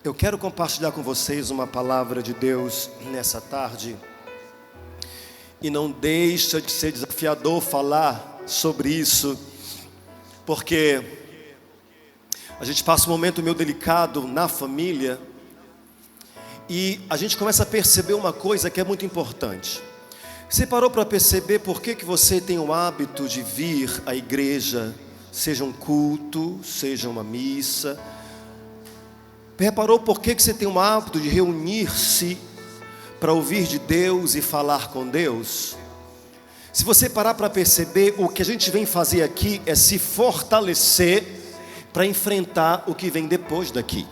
Eu quero compartilhar com vocês uma palavra de Deus nessa tarde. E não deixa de ser desafiador falar sobre isso, porque a gente passa um momento meio delicado na família e a gente começa a perceber uma coisa que é muito importante. Você parou para perceber por que você tem o hábito de vir à igreja, seja um culto, seja uma missa? Reparou por que você tem o hábito de reunir-se para ouvir de Deus e falar com Deus? Se você parar para perceber, o que a gente vem fazer aqui é se fortalecer para enfrentar o que vem depois daqui.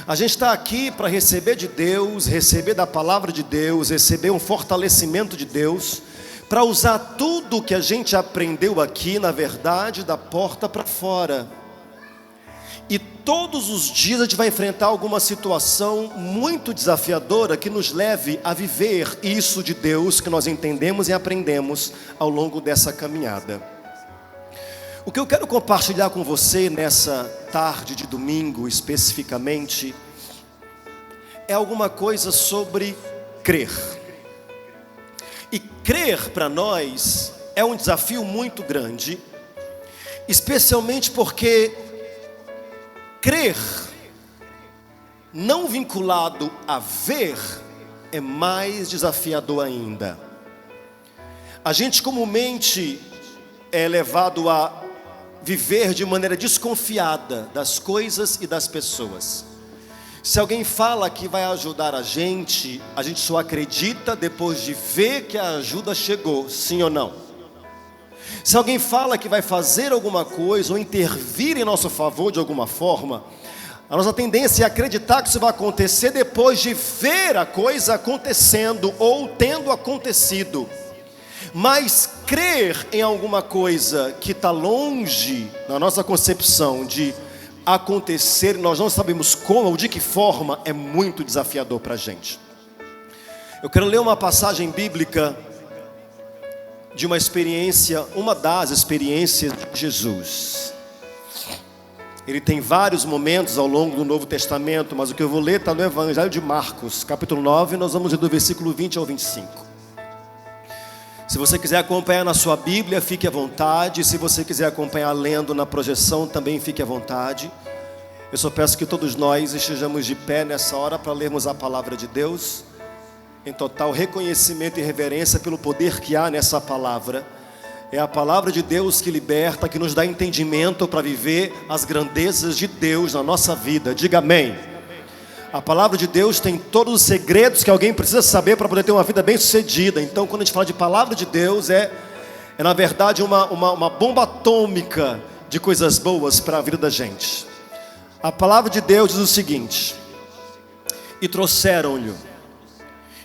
A gente está aqui para receber de Deus, receber da palavra de Deus, receber um fortalecimento de Deus, para usar tudo o que a gente aprendeu aqui, na verdade, da porta para fora. E todos os dias a gente vai enfrentar alguma situação muito desafiadora que nos leve a viver isso de Deus que nós entendemos e aprendemos ao longo dessa caminhada. O que eu quero compartilhar com você nessa tarde de domingo especificamente é alguma coisa sobre crer. E crer para nós é um desafio muito grande, especialmente porque crer não vinculado a ver é mais desafiador ainda. A gente comumente é levado a viver de maneira desconfiada das coisas e das pessoas. Se alguém fala que vai ajudar a gente só acredita depois de ver que a ajuda chegou, sim ou não? Se alguém fala que vai fazer alguma coisa ou intervir em nosso favor de alguma forma, a nossa tendência é acreditar que isso vai acontecer depois de ver a coisa acontecendo ou tendo acontecido. Mas crer em alguma coisa que está longe, na nossa concepção, de acontecer, nós não sabemos como ou de que forma, é muito desafiador para a gente. Eu quero ler uma passagem bíblica de uma experiência, uma das experiências de Jesus. Ele tem vários momentos ao longo do Novo Testamento, mas o que eu vou ler está no Evangelho de Marcos, capítulo 9, nós vamos ler do versículo 20 ao 25. Se você quiser acompanhar na sua Bíblia, fique à vontade. Se você quiser acompanhar lendo na projeção, também fique à vontade. Eu só peço que todos nós estejamos de pé nessa hora para lermos a palavra de Deus, em total reconhecimento e reverência pelo poder que há nessa palavra. É a palavra de Deus que liberta, que nos dá entendimento para viver as grandezas de Deus na nossa vida. Diga amém. A palavra de Deus tem todos os segredos que alguém precisa saber para poder ter uma vida bem sucedida. Então, quando a gente fala de palavra de Deus, é na verdade uma bomba atômica de coisas boas para a vida da gente. A palavra de Deus diz o seguinte: e trouxeram-lhe.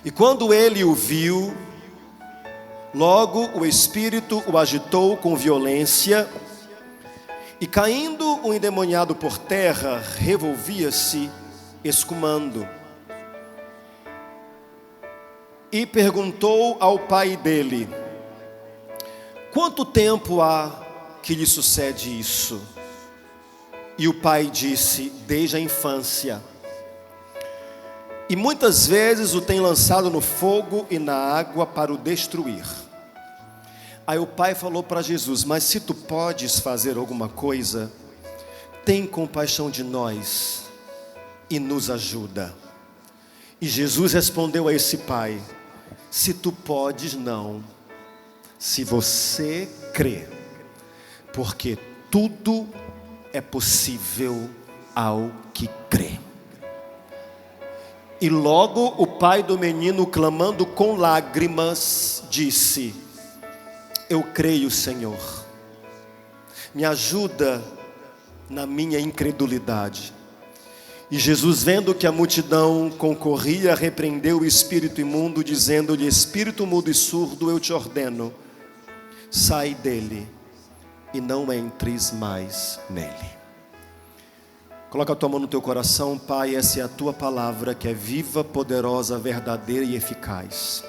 E quando ele o viu, logo o espírito o agitou com violência, e caindo o endemoniado por terra, revolvia-se, escumando. E perguntou ao pai dele: quanto tempo há que lhe sucede isso? E o pai disse: desde a infância. E muitas vezes o tem lançado no fogo e na água para o destruir. Aí o pai falou para Jesus: mas se tu podes fazer alguma coisa, tem compaixão de nós e nos ajuda. E Jesus respondeu a esse pai: se tu podes, não, se você crê, porque tudo é possível ao que crê. E logo o pai do menino, clamando com lágrimas, disse: eu creio, Senhor, me ajuda na minha incredulidade. E Jesus, vendo que a multidão concorria, repreendeu o espírito imundo, dizendo-lhe: espírito mudo e surdo, eu te ordeno, sai dele e não entres mais nele. Coloca a tua mão no teu coração. Pai, essa é a tua palavra, que é viva, poderosa, verdadeira e eficaz.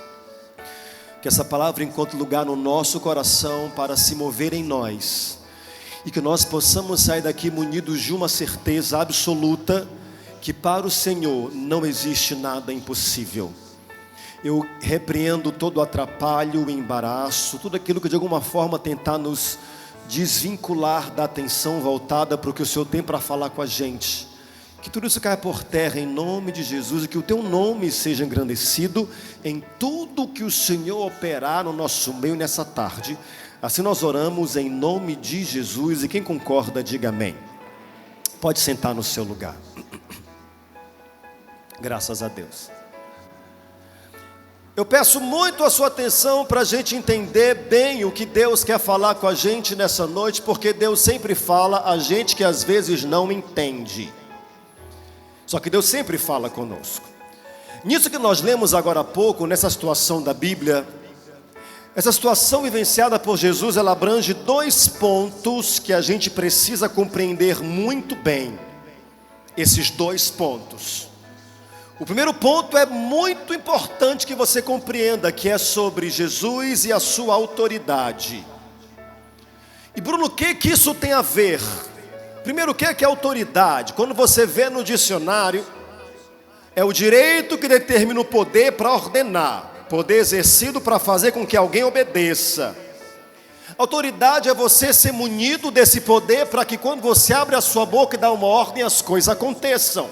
Que essa palavra encontre lugar no nosso coração para se mover em nós e que nós possamos sair daqui munidos de uma certeza absoluta que para o Senhor não existe nada impossível. Eu repreendo todo o atrapalho, o embaraço, tudo aquilo que de alguma forma tentar nos desvincular da atenção voltada para o que o Senhor tem para falar com a gente. Que tudo isso caia por terra em nome de Jesus e que o teu nome seja engrandecido em tudo que o Senhor operar no nosso meio nessa tarde. Assim nós oramos em nome de Jesus e quem concorda diga amém. Pode sentar no seu lugar. Graças a Deus. Eu peço muito a sua atenção para a gente entender bem o que Deus quer falar com a gente nessa noite, porque Deus sempre fala a gente que às vezes não entende. Só que Deus sempre fala conosco. Nisso que nós lemos agora há pouco, nessa situação da Bíblia, essa situação vivenciada por Jesus, ela abrange 2 pontos que a gente precisa compreender muito bem. Esses 2 pontos. O primeiro ponto é muito importante que você compreenda, que é sobre Jesus e a sua autoridade. E Bruno, o que isso tem a ver? Primeiro, o que é autoridade? Quando você vê no dicionário, é o direito que determina o poder para ordenar, poder exercido para fazer com que alguém obedeça. Autoridade é você ser munido desse poder para que quando você abre a sua boca e dá uma ordem, as coisas aconteçam.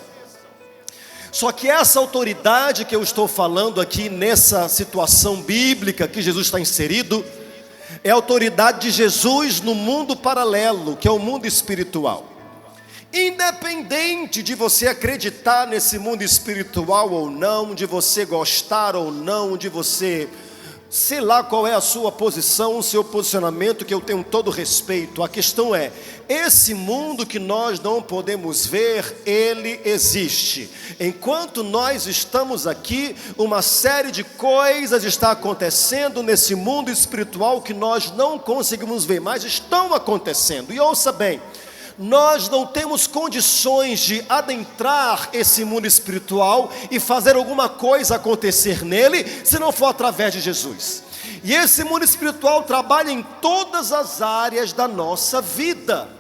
Só que essa autoridade que eu estou falando aqui nessa situação bíblica que Jesus está inserido, é a autoridade de Jesus no mundo paralelo, que é o mundo espiritual. Independente de você acreditar nesse mundo espiritual ou não, de você gostar ou não, de você, sei lá qual é a sua posição, o seu posicionamento, que eu tenho todo respeito. A questão é, esse mundo que nós não podemos ver, ele existe. Enquanto nós estamos aqui, uma série de coisas está acontecendo nesse mundo espiritual que nós não conseguimos ver, mas estão acontecendo. E ouça bem, nós não temos condições de adentrar esse mundo espiritual e fazer alguma coisa acontecer nele, se não for através de Jesus. E esse mundo espiritual trabalha em todas as áreas da nossa vida.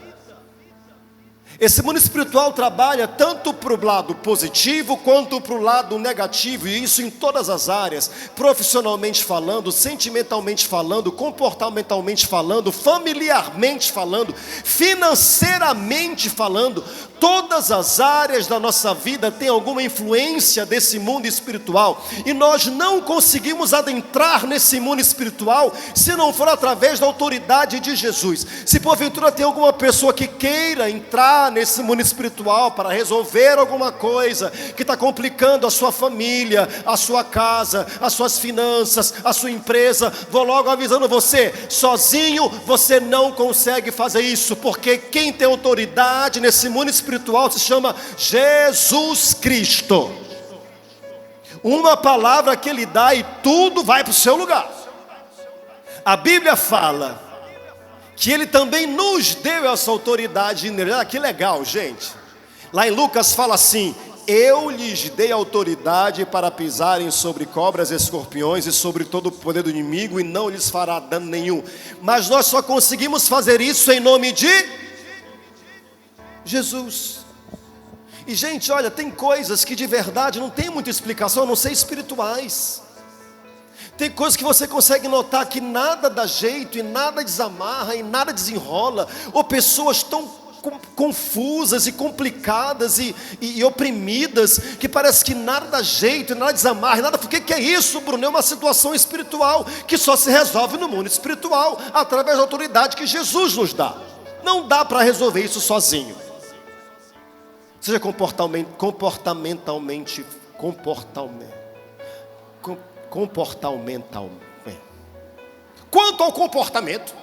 Esse mundo espiritual trabalha tanto para o lado positivo quanto para o lado negativo, e isso em todas as áreas, profissionalmente falando, sentimentalmente falando, comportamentalmente falando, familiarmente falando, financeiramente falando. Todas as áreas da nossa vida têm alguma influência desse mundo espiritual, e nós não conseguimos adentrar nesse mundo espiritual se não for através da autoridade de Jesus. Se porventura tem alguma pessoa que queira entrar nesse mundo espiritual para resolver alguma coisa que está complicando a sua família, a sua casa, as suas finanças, a sua empresa, vou logo avisando você, sozinho você não consegue fazer isso, porque quem tem autoridade nesse mundo espiritual se chama Jesus Cristo. Uma palavra que ele dá e tudo vai para o seu lugar. A Bíblia fala que ele também nos deu essa autoridade nele. Ah, que legal, gente. Lá em Lucas fala assim: eu lhes dei autoridade para pisarem sobre cobras, escorpiões e sobre todo o poder do inimigo, e não lhes fará dano nenhum. Mas nós só conseguimos fazer isso em nome de Jesus. E gente, olha, tem coisas que de verdade não tem muita explicação, a não ser espirituais. Tem coisas que você consegue notar que nada dá jeito, e nada desamarra, e nada desenrola, ou pessoas tão confusas e complicadas e oprimidas, que parece que nada dá jeito, e nada desamarra, e nada. Por que é isso, Bruno? É uma situação espiritual, que só se resolve no mundo espiritual, através da autoridade que Jesus nos dá. Não dá para resolver isso sozinho. Seja comportamentalmente. Quanto ao comportamento,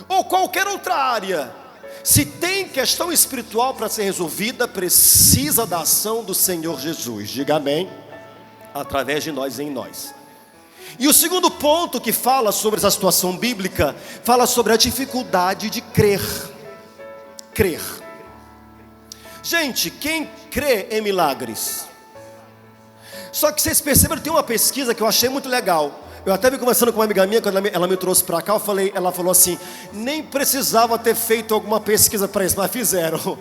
ou qualquer outra área, se tem questão espiritual para ser resolvida, precisa da ação do Senhor Jesus. Diga amém. Através de nós, em nós. E o segundo ponto que fala sobre essa situação bíblica, fala sobre a dificuldade de crer. Crer. Gente, quem crê em milagres? Só que vocês perceberam, tem uma pesquisa que eu achei muito legal. Eu até vi conversando com uma amiga minha, quando ela me trouxe para cá, ela falou assim, nem precisava ter feito alguma pesquisa para isso, mas fizeram.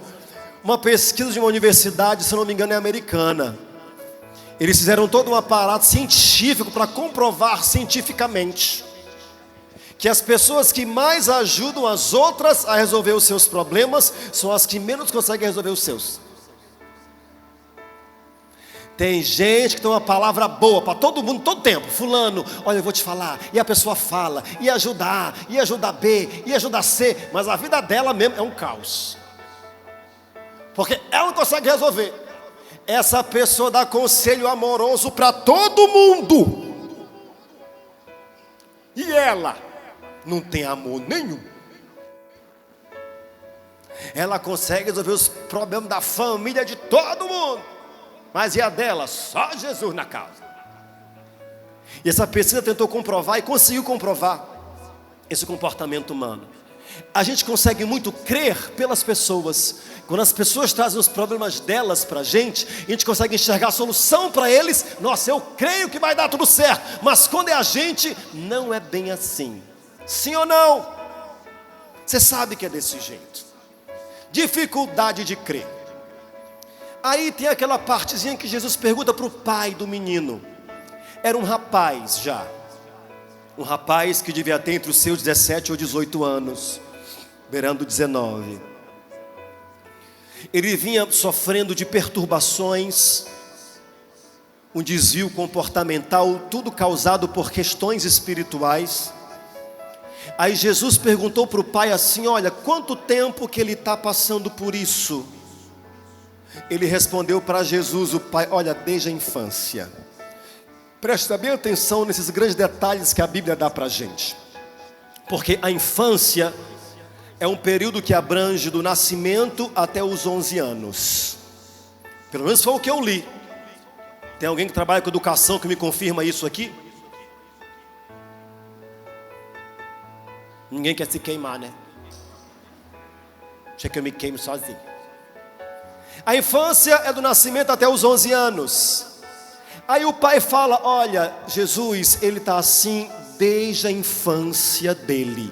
Uma pesquisa de uma universidade, se eu não me engano é americana. Eles fizeram todo um aparato científico para comprovar cientificamente que as pessoas que mais ajudam as outras a resolver os seus problemas são as que menos conseguem resolver os seus. Tem gente que tem uma palavra boa para todo mundo, todo tempo. Fulano, olha, eu vou te falar. E a pessoa fala, e ajuda A, e ajuda B, e ajuda C. Mas a vida dela mesmo é um caos. Porque ela não consegue resolver. Essa pessoa dá conselho amoroso para todo mundo. E ela não tem amor nenhum. Ela consegue resolver os problemas da família de todo mundo. Mas e a dela? Só Jesus na causa. E essa pesquisa tentou comprovar e conseguiu comprovar esse comportamento humano. A gente consegue muito crer pelas pessoas. Quando as pessoas trazem os problemas delas para a gente consegue enxergar a solução para eles. Nossa, eu creio que vai dar tudo certo. Mas quando é a gente, não é bem assim. Sim ou não? Você sabe que é desse jeito. Dificuldade de crer. Aí tem aquela partezinha que Jesus pergunta para o pai do menino. Era um rapaz já. Um rapaz que devia ter entre os seus 17 ou 18 anos. Beirando 19. Ele vinha sofrendo de perturbações. Um desvio comportamental. Tudo causado por questões espirituais. Aí Jesus perguntou para o pai assim, olha, quanto tempo que ele está passando por isso? Ele respondeu para Jesus, o pai, olha, desde a infância. Presta bem atenção nesses grandes detalhes que a Bíblia dá para a gente. Porque a infância é um período que abrange do nascimento até os 11 anos. Pelo menos foi o que eu li. Tem alguém que trabalha com educação que me confirma isso aqui? Ninguém quer se queimar, né? Deixa que eu me queime sozinho. A infância é do nascimento até os 11 anos. Aí o pai fala, olha, Jesus, ele está assim desde a infância dele.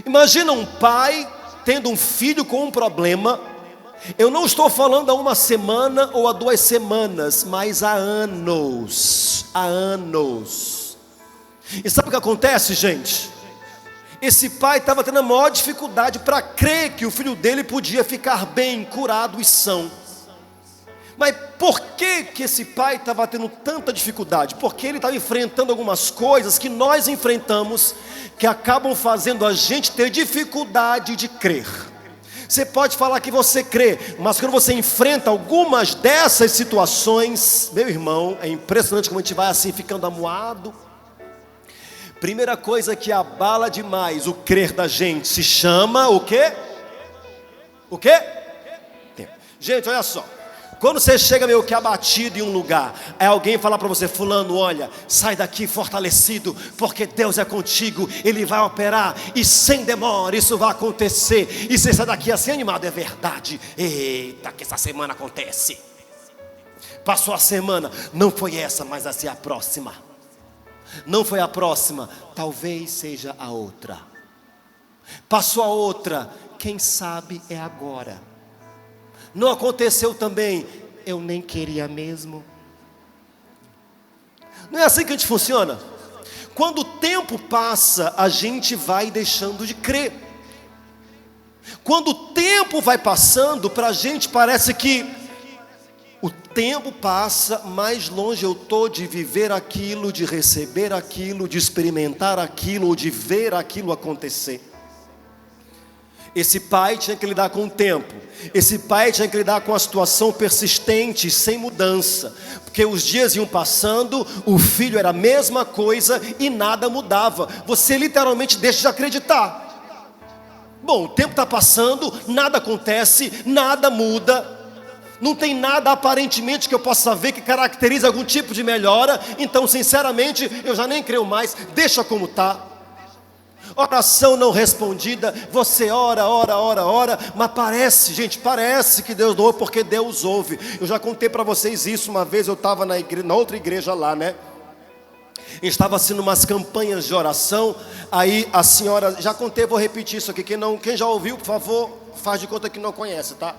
Imagina um pai tendo um filho com um problema. Eu não estou falando há uma semana ou há 2 semanas, mas há anos. Há anos. E sabe o que acontece, gente? Esse pai estava tendo a maior dificuldade para crer que o filho dele podia ficar bem, curado e são. Mas por que esse pai estava tendo tanta dificuldade? Porque ele estava enfrentando algumas coisas que nós enfrentamos, que acabam fazendo a gente ter dificuldade de crer. Você pode falar que você crê, mas quando você enfrenta algumas dessas situações, meu irmão, é impressionante como a gente vai assim ficando amuado. Primeira coisa que abala demais o crer da gente se chama o quê? O quê? Tempo. Gente, olha só. Quando você chega meio que abatido em um lugar, aí alguém fala para você, fulano, olha, sai daqui fortalecido, porque Deus é contigo, Ele vai operar, e sem demora isso vai acontecer, e você sai daqui assim animado, é verdade, eita, que essa semana acontece. Passou a semana, não foi essa, mas assim a próxima. Não foi a próxima, talvez seja a outra. Passou a outra, quem sabe é agora. Não aconteceu também, eu nem queria mesmo. Não é assim que a gente funciona? Quando o tempo passa, a gente vai deixando de crer. Quando o tempo vai passando, para a gente parece que o tempo passa, mais longe eu estou de viver aquilo, de receber aquilo, de experimentar aquilo, ou de ver aquilo acontecer. Esse pai tinha que lidar com o tempo. Esse pai tinha que lidar com a situação persistente, sem mudança. Porque os dias iam passando, o filho era a mesma coisa e nada mudava. Você literalmente deixa de acreditar. Bom, o tempo está passando, nada acontece, nada muda. Não tem nada aparentemente que eu possa ver que caracteriza algum tipo de melhora. Então sinceramente eu já nem creio mais, deixa como está. Oração não respondida, você ora, mas parece que Deus não ouve, porque Deus ouve. Eu já contei para vocês isso uma vez, eu estava na outra igreja lá, né? Estava sendo umas campanhas de oração. Aí a senhora, já contei, vou repetir isso aqui. Quem já ouviu, por favor, faz de conta que não conhece, tá?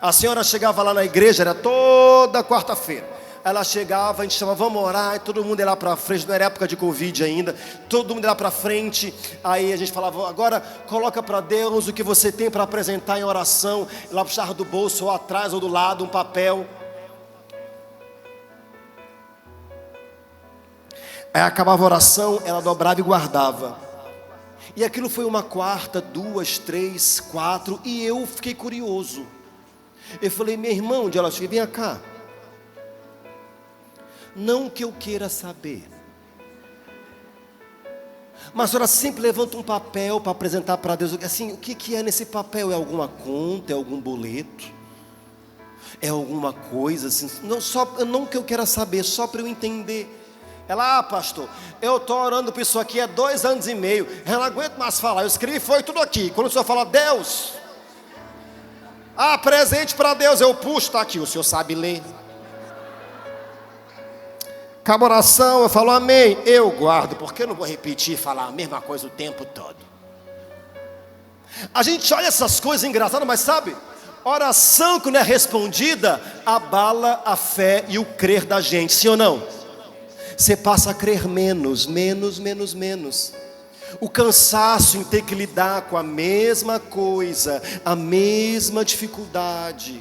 A senhora chegava lá na igreja, era toda quarta-feira. Ela chegava, a gente chamava, vamos orar, e todo mundo ia lá para frente, não era época de Covid ainda, todo mundo ia lá para frente. Aí a gente falava, agora coloca para Deus o que você tem para apresentar em oração. Lá puxava do bolso, ou atrás, ou do lado, um papel. Aí acabava a oração, ela dobrava e guardava. E aquilo foi uma quarta, 2, 3, 4, e eu fiquei curioso. Eu falei, meu irmão, onde ela chegou, vem cá. Não que eu queira saber, mas a senhora sempre levanta um papel para apresentar para Deus. Assim, o que é nesse papel? É alguma conta? É algum boleto? É alguma coisa assim? Não que eu queira saber, só para eu entender. Ela, pastor, eu estou orando por isso aqui há 2 anos e meio, eu não aguento mais falar, eu escrevi, foi tudo aqui. Quando o senhor fala, Deus, presente para Deus, eu puxo, está aqui, o senhor sabe ler. Acaba a oração, eu falo amém, eu guardo, porque eu não vou repetir e falar a mesma coisa o tempo todo. A gente olha essas coisas engraçadas, mas sabe, oração que não é respondida, abala a fé e o crer da gente, sim ou não? Você passa a crer menos. O cansaço em ter que lidar com a mesma coisa, a mesma dificuldade,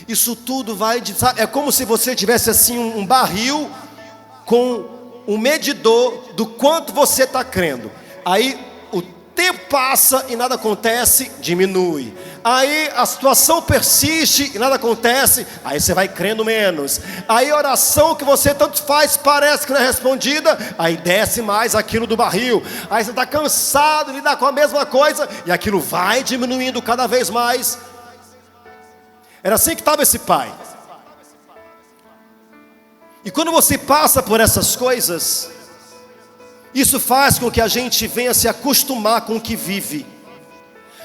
isso tudo vai, sabe, é como se você tivesse assim um barril com um medidor do quanto você está crendo. Aí o tempo passa e nada acontece, diminui. Aí a situação persiste e nada acontece, aí você vai crendo menos. Aí a oração que você tanto faz parece que não é respondida, aí desce mais aquilo do barril. Aí você está cansado de lidar com a mesma coisa e aquilo vai diminuindo cada vez mais. Era assim que estava esse pai. E quando você passa por essas coisas, isso faz com que a gente venha se acostumar com o que vive.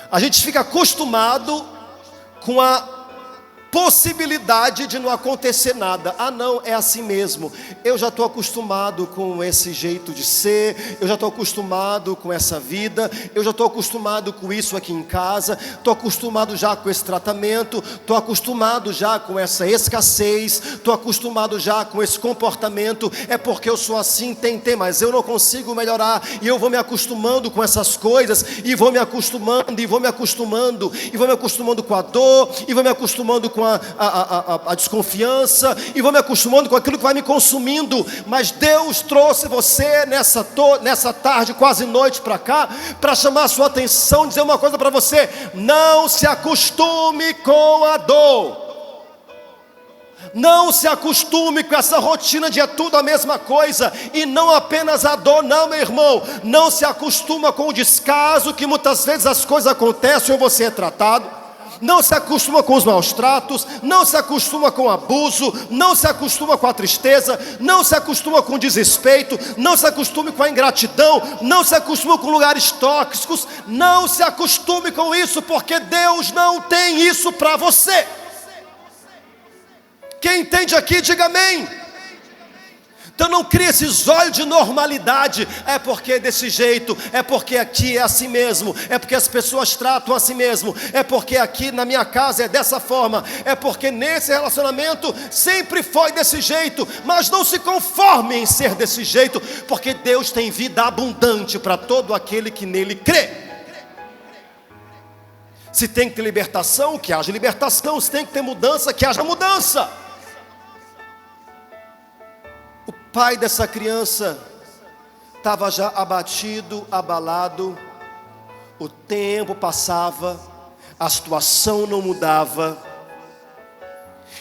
A gente fica acostumado com a possibilidade de não acontecer nada. Não, é assim mesmo. Eu já estou acostumado com esse jeito de ser, eu já estou acostumado com essa vida, eu já estou acostumado com isso aqui em casa, estou acostumado já com esse tratamento, estou acostumado já com essa escassez, estou acostumado já com esse comportamento. É porque eu sou assim, mas eu não consigo melhorar, e eu vou me acostumando com essas coisas, e vou me acostumando, e vou me acostumando, e vou me acostumando com a dor, e vou me acostumando com a desconfiança, e vou me acostumando com aquilo que vai me consumindo. Mas Deus trouxe você nessa tarde, quase noite para cá, para chamar a sua atenção, dizer uma coisa para você: não se acostume com a dor. Não se acostume com essa rotina de é tudo a mesma coisa. E não apenas a dor, não, meu irmão. Não se acostuma com o descaso, que muitas vezes as coisas acontecem ou você é tratado. Não se acostuma com os maus tratos, não se acostuma com o abuso, não se acostuma com a tristeza, não se acostuma com o desrespeito, não se acostume com a ingratidão, não se acostuma com lugares tóxicos. Não se acostume com isso, porque Deus não tem isso para você. Quem entende aqui, diga amém. Então não crie esses olhos de normalidade. É porque é desse jeito, é porque aqui é assim mesmo, é porque as pessoas tratam assim mesmo, é porque aqui na minha casa é dessa forma, é porque nesse relacionamento sempre foi desse jeito. Mas não se conforme em ser desse jeito, porque Deus tem vida abundante para todo aquele que nele crê. Se tem que ter libertação, que haja libertação. Se tem que ter mudança, que haja mudança. O pai dessa criança estava já abatido, abalado. O tempo passava, a situação não mudava,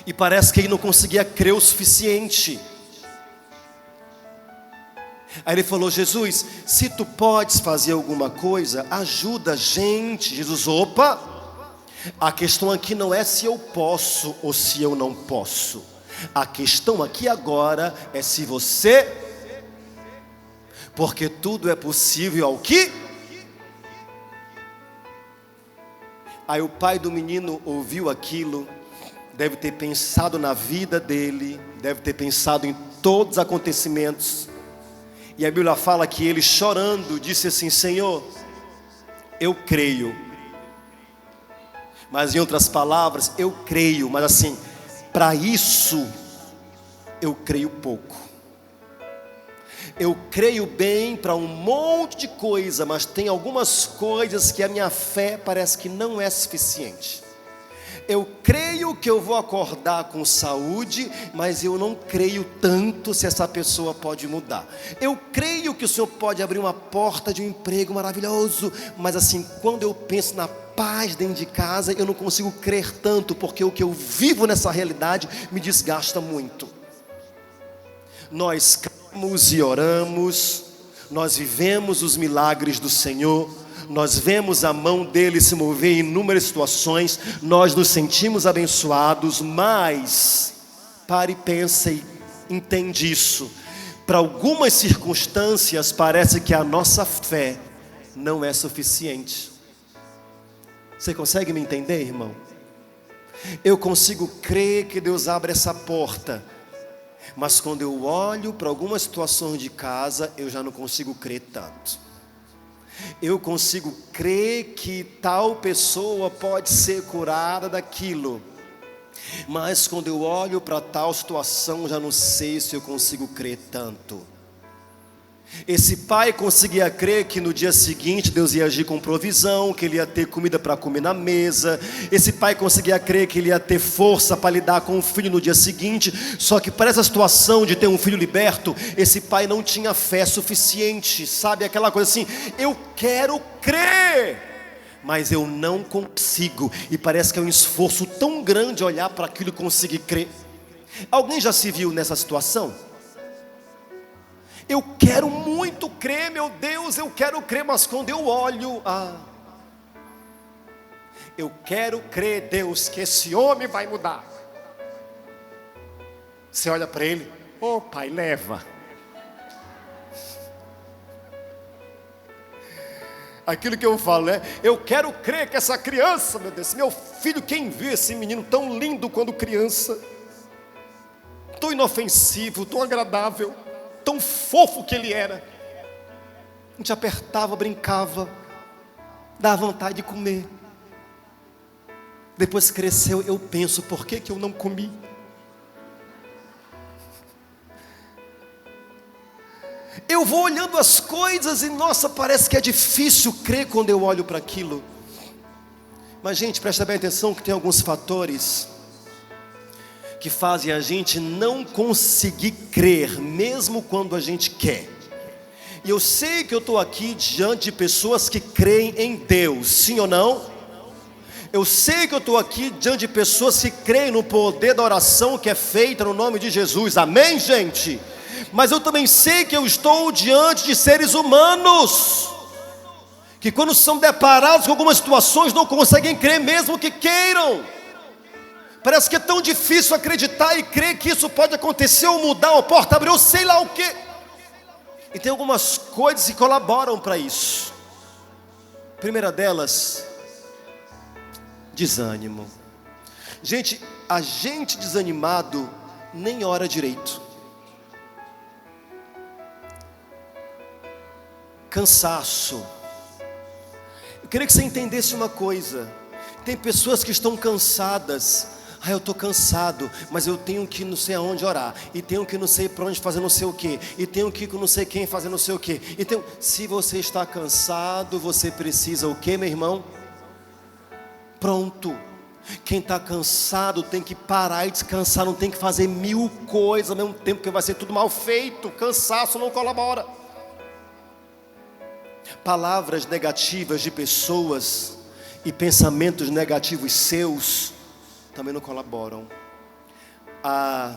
e parece que ele não conseguia crer o suficiente. Aí ele falou: Jesus, se tu podes fazer alguma coisa, ajuda a gente. Jesus: opa, a questão aqui não é se eu posso ou se eu não posso. A questão aqui agora é se você, porque tudo é possível ao que? Aí o pai do menino ouviu aquilo, deve ter pensado na vida dele, deve ter pensado em todos os acontecimentos. E a Bíblia fala que ele, chorando, disse assim: Senhor, eu creio. Mas em outras palavras, eu creio, mas assim, para isso eu creio pouco. Eu creio bem para um monte de coisa, mas tem algumas coisas que a minha fé parece que não é suficiente. Eu creio que eu vou acordar com saúde, mas eu não creio tanto se essa pessoa pode mudar. Eu creio que o Senhor pode abrir uma porta de um emprego maravilhoso, mas assim, quando eu penso na paz dentro de casa, eu não consigo crer tanto, porque o que eu vivo nessa realidade me desgasta muito. Nós cremos e oramos, nós vivemos os milagres do Senhor, nós vemos a mão dele se mover em inúmeras situações, nós nos sentimos abençoados, mas pare e pensa e entende isso. Para algumas circunstâncias parece que a nossa fé não é suficiente. Você consegue me entender, irmão? Eu consigo crer que Deus abre essa porta, mas quando eu olho para algumas situações de casa, eu já não consigo crer tanto. Eu consigo crer que tal pessoa pode ser curada daquilo, mas quando eu olho para tal situação, já não sei se eu consigo crer tanto. Esse pai conseguia crer que no dia seguinte Deus ia agir com provisão, que ele ia ter comida para comer na mesa. Esse pai conseguia crer que ele ia ter força para lidar com o filho no dia seguinte. Só que para essa situação de ter um filho liberto, esse pai não tinha fé suficiente. Sabe aquela coisa assim, eu quero crer, mas eu não consigo. E parece que é um esforço tão grande olhar para aquilo e conseguir crer. Alguém já se viu nessa situação? Eu quero muito crer, meu Deus, eu quero crer, mas quando eu olho, eu quero crer, Deus, que esse homem vai mudar. Você olha para ele, ô pai, leva. Aquilo que eu falo, né? Eu quero crer que essa criança, meu Deus, meu filho, quem viu esse menino tão lindo quando criança, tão inofensivo, tão agradável, tão fofo que ele era, a gente apertava, brincava, dava vontade de comer. Depois cresceu, eu penso, por que eu não comi? Eu vou olhando as coisas e nossa, parece que é difícil crer quando eu olho para aquilo. Mas gente, presta bem atenção que tem alguns fatores que fazem a gente não conseguir crer, mesmo quando a gente quer. E eu sei que eu estou aqui diante de pessoas que creem em Deus, sim ou não? Eu sei que eu estou aqui diante de pessoas que creem no poder da oração que é feita no nome de Jesus, amém, gente? Mas eu também sei que eu estou diante de seres humanos, que quando são deparados com algumas situações, não conseguem crer mesmo que queiram. Parece que é tão difícil acreditar e crer que isso pode acontecer, ou mudar, ou porta abrir, ou sei lá o que. E tem algumas coisas que colaboram para isso. A primeira delas, desânimo. Gente, a gente desanimado nem ora direito. Cansaço. Eu queria que você entendesse uma coisa. Tem pessoas que estão cansadas. Eu estou cansado, mas eu tenho que não sei aonde orar, e tenho que não sei para onde fazer não sei o que, e tenho que ir com não sei quem fazer não sei o que. Então, se você está cansado, você precisa o que, meu irmão? Pronto. Quem está cansado tem que parar e descansar, não tem que fazer 1000 coisas ao mesmo tempo, que vai ser tudo mal feito. Cansaço não colabora. Palavras negativas de pessoas e pensamentos negativos seus também não colaboram. A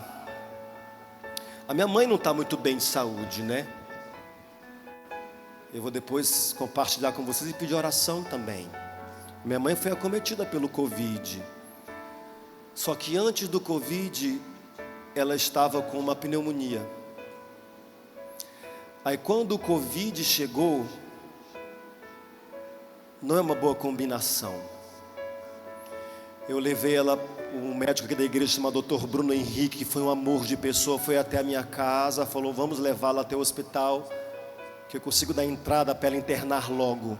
minha mãe não está muito bem de saúde, né? Eu vou depois compartilhar com vocês e pedir oração também. Minha mãe foi acometida pelo Covid. Só que antes do Covid, ela estava com uma pneumonia. Aí quando o Covid chegou, não é uma boa combinação. Eu levei ela, um médico aqui da igreja chamado Dr. Bruno Henrique, que foi um amor de pessoa, foi até a minha casa, falou, vamos levá-la até o hospital. que eu consigo dar entrada para ela internar logo.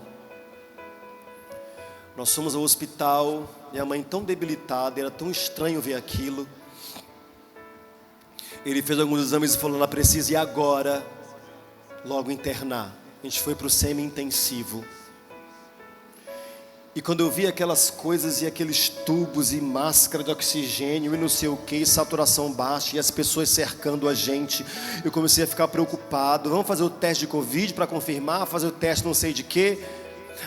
Nós fomos ao hospital, minha mãe tão debilitada, era tão estranho ver aquilo. Ele fez alguns exames e falou: ela precisa ir agora, logo internar. A gente foi para o semi-intensivo. E quando eu vi aquelas coisas e aqueles tubos e máscara de oxigênio e não sei o que, saturação baixa e as pessoas cercando a gente, eu comecei a ficar preocupado. Vamos fazer o teste de Covid para confirmar, fazer o teste não sei de quê.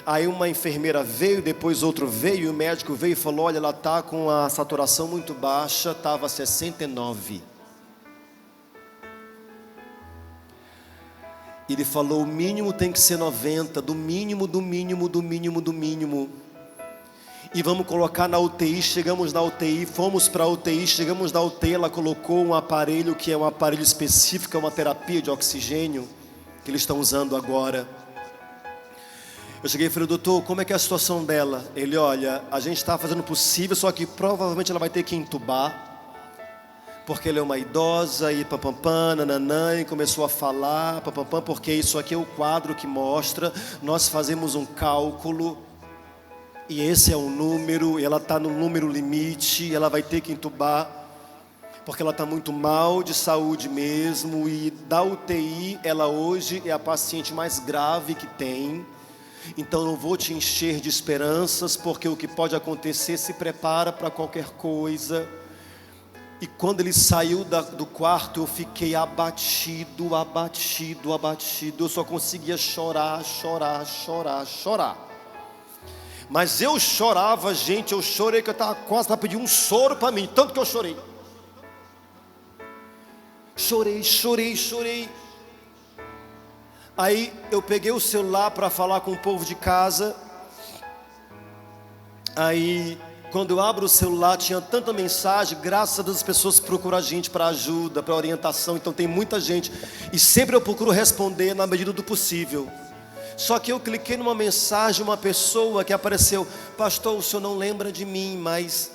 Aí uma enfermeira veio, depois outro veio, e o médico veio e falou: olha, ela está com a saturação muito baixa, estava 69. Ele falou: o mínimo tem que ser 90, do mínimo, do mínimo, do mínimo, do mínimo. E vamos colocar na UTI, chegamos na UTI, fomos para a UTI, chegamos na UTI, ela colocou um aparelho que é um aparelho específico, é uma terapia de oxigênio, que eles estão usando agora. Eu cheguei e falei: doutor, como é que é a situação dela? Ele: olha, a gente está fazendo o possível, só que provavelmente ela vai ter que entubar, porque ela é uma idosa, e papampam, nananã, e começou a falar, papampam, porque isso aqui é o quadro que mostra, nós fazemos um cálculo, e esse é o número, e ela está no número limite, ela vai ter que entubar, porque ela está muito mal de saúde mesmo, e da UTI, ela hoje é a paciente mais grave que tem, então não vou te encher de esperanças, porque o que pode acontecer, se prepara para qualquer coisa. E quando ele saiu do quarto, eu fiquei abatido. Eu só conseguia chorar. Mas eu chorava, gente, eu chorei que eu estava quase para pedir um soro para mim, tanto que eu chorei. Chorei. Aí eu peguei o celular para falar com o povo de casa. Aí, quando eu abro o celular, tinha tanta mensagem. Graças a Deus as pessoas procuram a gente para ajuda, para orientação. Então tem muita gente, e sempre eu procuro responder na medida do possível. Só que eu cliquei numa mensagem, uma pessoa que apareceu: pastor, o senhor não lembra de mim, mas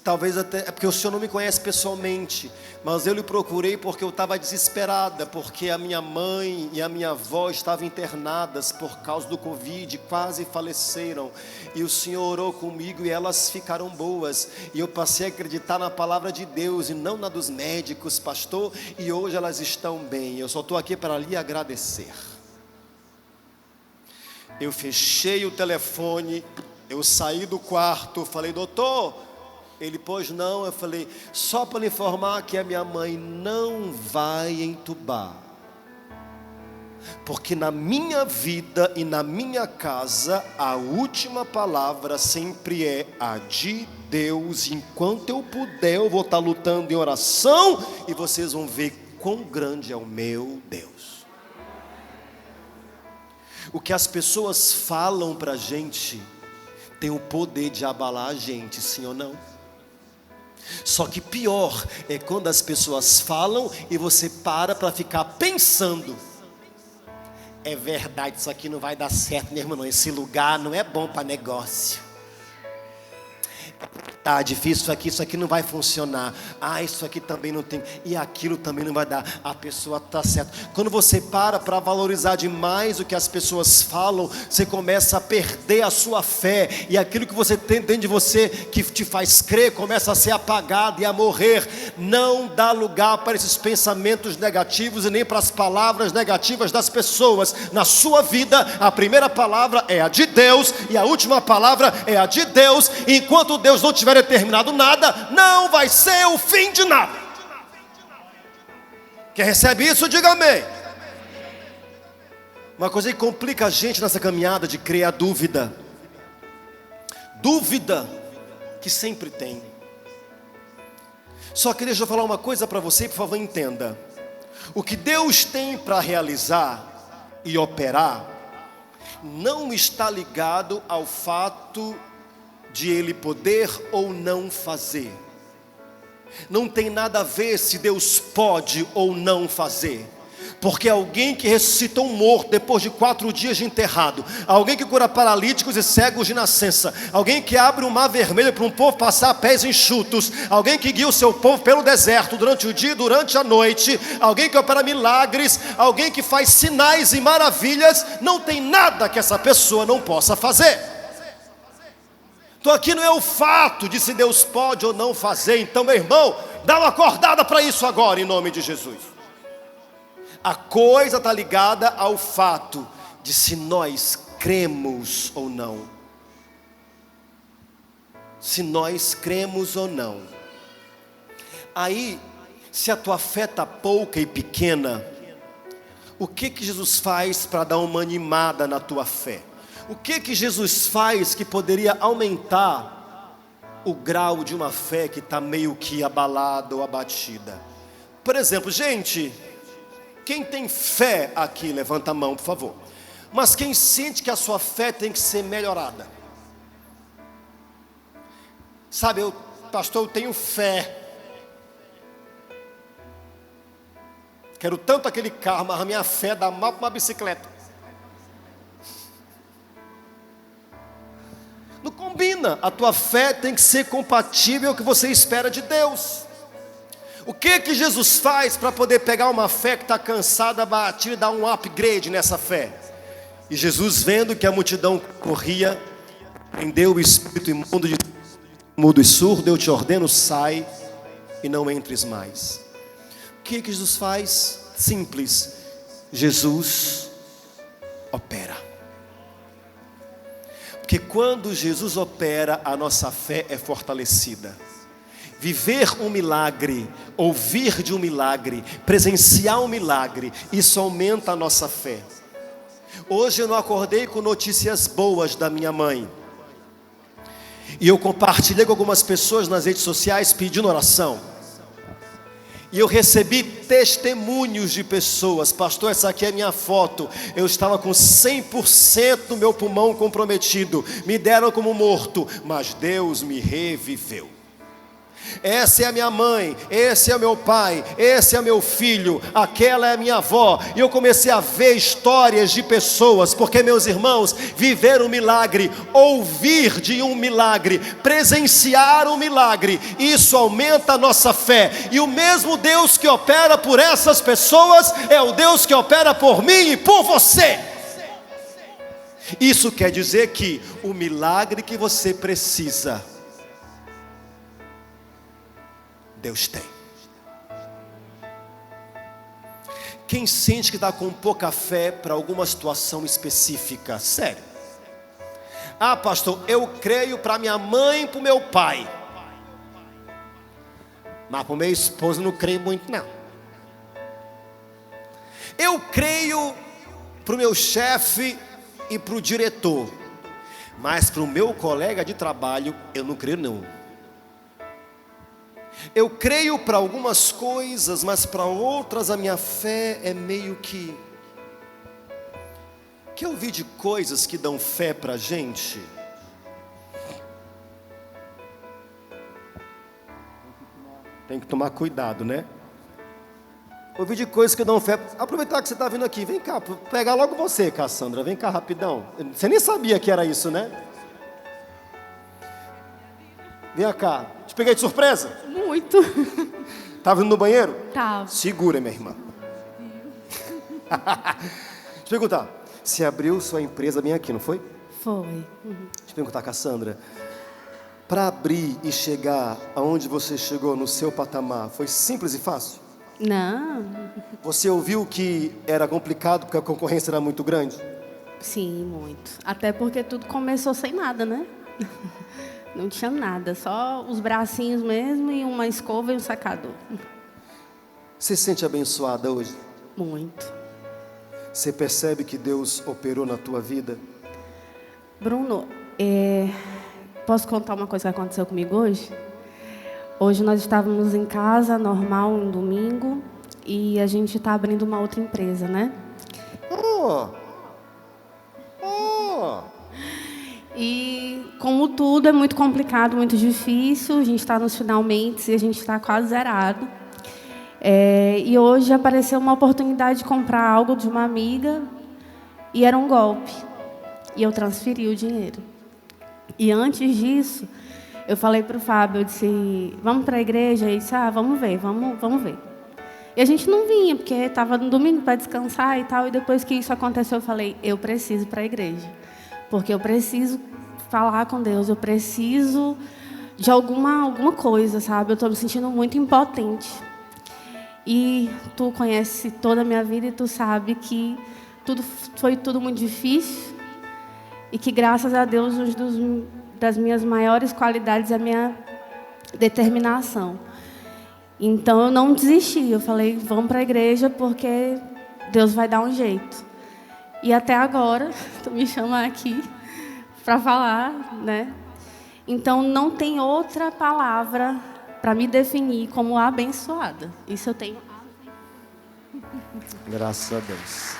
talvez até, é porque o senhor não me conhece pessoalmente, mas eu lhe procurei porque eu estava desesperada, porque a minha mãe e a minha avó estavam internadas por causa do Covid, quase faleceram, e o senhor orou comigo e elas ficaram boas, e eu passei a acreditar na palavra de Deus e não na dos médicos, pastor, e hoje elas estão bem. Eu só estou aqui para lhe agradecer. Eu fechei o telefone, eu saí do quarto, falei: doutor. Ele: pois não. Eu falei: só para lhe informar que a minha mãe não vai entubar, porque na minha vida e na minha casa a última palavra sempre é a de Deus. Enquanto eu puder, eu vou estar lutando em oração, e vocês vão ver quão grande é o meu Deus. O que as pessoas falam para a gente tem o poder de abalar a gente, sim ou não? Só que pior é quando as pessoas falam e você para ficar pensando: é verdade, isso aqui não vai dar certo, meu irmão, esse lugar não é bom para negócio. Tá difícil isso aqui não vai funcionar. Isso aqui também não tem, e aquilo também não vai dar. A pessoa tá certa. Quando você para valorizar demais o que as pessoas falam, você começa a perder a sua fé, e aquilo que você tem dentro de você, que te faz crer, começa a ser apagado e a morrer. Não dá lugar para esses pensamentos negativos e nem para as palavras negativas das pessoas. Na sua vida, a primeira palavra é a de Deus e a última palavra é a de Deus. E enquanto Deus não tiver determinado nada, não vai ser o fim de nada. Quem recebe isso, diga amém. Uma coisa que complica a gente nessa caminhada de crer é a dúvida. Dúvida que sempre tem. Só que deixa eu falar uma coisa para você, por favor, entenda. O que Deus tem para realizar e operar não está ligado ao fato de Ele poder ou não fazer. Não tem nada a ver se Deus pode ou não fazer. Porque alguém que ressuscita um morto depois de 4 dias de enterrado, alguém que cura paralíticos e cegos de nascença, alguém que abre o mar vermelho para um povo passar a pés enxutos, alguém que guia o seu povo pelo deserto durante o dia e durante a noite, alguém que opera milagres, alguém que faz sinais e maravilhas, não tem nada que essa pessoa não possa fazer. Então aqui não é o fato de se Deus pode ou não fazer. Então, meu irmão, dá uma acordada para isso agora, em nome de Jesus. A coisa está ligada ao fato de se nós cremos ou não. Se nós cremos ou não. Aí, se a tua fé está pouca e pequena, o que Jesus faz para dar uma animada na tua fé? O que Jesus faz que poderia aumentar o grau de uma fé que está meio que abalada ou abatida? Por exemplo, gente, quem tem fé aqui, levanta a mão, por favor. Mas quem sente que a sua fé tem que ser melhorada? Sabe, pastor, eu tenho fé. Quero tanto aquele carro, mas a minha fé dá mal para uma bicicleta. Não combina. A tua fé tem que ser compatível com o que você espera de Deus. O que Jesus faz para poder pegar uma fé que está cansada, batida, e dar um upgrade nessa fé? E Jesus, vendo que a multidão corria, prendeu o espírito imundo de mudo e surdo: eu te ordeno, sai e não entres mais. O que Jesus faz? Simples. Jesus opera. Porque quando Jesus opera, a nossa fé é fortalecida. Viver um milagre, ouvir de um milagre, presenciar um milagre, isso aumenta a nossa fé. Hoje eu não acordei com notícias boas da minha mãe. E eu compartilhei com algumas pessoas nas redes sociais pedindo oração. E eu recebi testemunhos de pessoas: pastor, essa aqui é minha foto, eu estava com 100% do meu pulmão comprometido, me deram como morto, mas Deus me reviveu. Essa é a minha mãe, esse é o meu pai, esse é o meu filho, aquela é a minha avó. E eu comecei a ver histórias de pessoas, porque, meus irmãos, viver um milagre, ouvir de um milagre, presenciar um milagre, isso aumenta a nossa fé. E o mesmo Deus que opera por essas pessoas é o Deus que opera por mim e por você. Isso quer dizer que o milagre que você precisa, Deus tem. Quem sente que está com pouca fé para alguma situação específica? Sério. Ah, pastor, eu creio para minha mãe e para o meu pai, mas para o meu esposo não creio muito não. Eu creio para o meu chefe e para o diretor, mas para o meu colega de trabalho eu não creio não. Eu creio para algumas coisas, mas para outras a minha fé é meio que eu vi de coisas que dão fé para a gente. Tem que tomar cuidado, né? Ouvi de coisas que dão fé. Aproveitar que você está vindo aqui, vem cá, pegar logo você, Cassandra, vem cá rapidão. Você nem sabia que era isso, né? Vem cá, te peguei de surpresa? Muito. Estava indo no banheiro? Tava. Segura, minha irmã. Deixa eu perguntar, você abriu sua empresa bem aqui, não foi? Foi. Deixa eu perguntar, Cassandra, para abrir e chegar aonde você chegou no seu patamar, foi simples e fácil? Não. Você ouviu que era complicado porque a concorrência era muito grande? Sim, muito. Até porque tudo começou sem nada, né? Não tinha nada, só os bracinhos mesmo e uma escova e um sacador. Você se sente abençoada hoje? Muito. Você percebe que Deus operou na tua vida? Bruno, posso contar uma coisa que aconteceu comigo hoje? Hoje nós estávamos em casa, normal, um domingo, e a gente está abrindo uma outra empresa, né? E como tudo é muito complicado, muito difícil, a gente está nos finalmente e a gente está quase zerado. E hoje apareceu uma oportunidade de comprar algo de uma amiga e era um golpe. E eu transferi o dinheiro. E antes disso, eu falei para o Fábio, eu disse, vamos para a igreja? Ele disse, vamos ver, vamos ver. E a gente não vinha, porque estava no domingo para descansar e tal. E depois que isso aconteceu, eu falei, eu preciso ir para a igreja. Porque eu preciso falar com Deus, eu preciso de alguma coisa, sabe? Eu estou me sentindo muito impotente. E tu conhece toda a minha vida e tu sabe que foi tudo muito difícil. E que, graças a Deus, das minhas maiores qualidades é a minha determinação. Então, eu não desisti. Eu falei, vamos para a igreja, porque Deus vai dar um jeito. E até agora, tu me chama aqui para falar, né? Então, não tem outra palavra para me definir como abençoada. Isso eu tenho. Graças a Deus.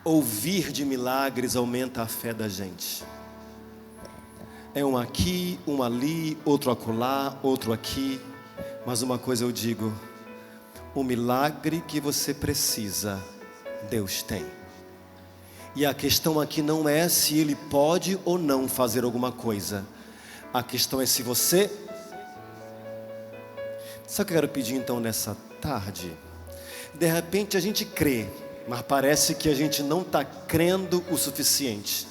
Ouvir de milagres aumenta a fé da gente. É um aqui, um ali, outro acolá, outro aqui. Mas uma coisa eu digo, o milagre que você precisa, Deus tem. E a questão aqui não é se Ele pode ou não fazer alguma coisa. A questão é se você... Sabe o que eu quero pedir então nessa tarde? De repente a gente crê, mas parece que a gente não está crendo o suficiente.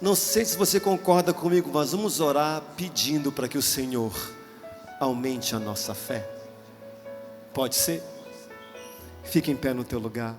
Não sei se você concorda comigo, mas vamos orar pedindo para que o Senhor aumente a nossa fé. Pode ser? Fique em pé no teu lugar.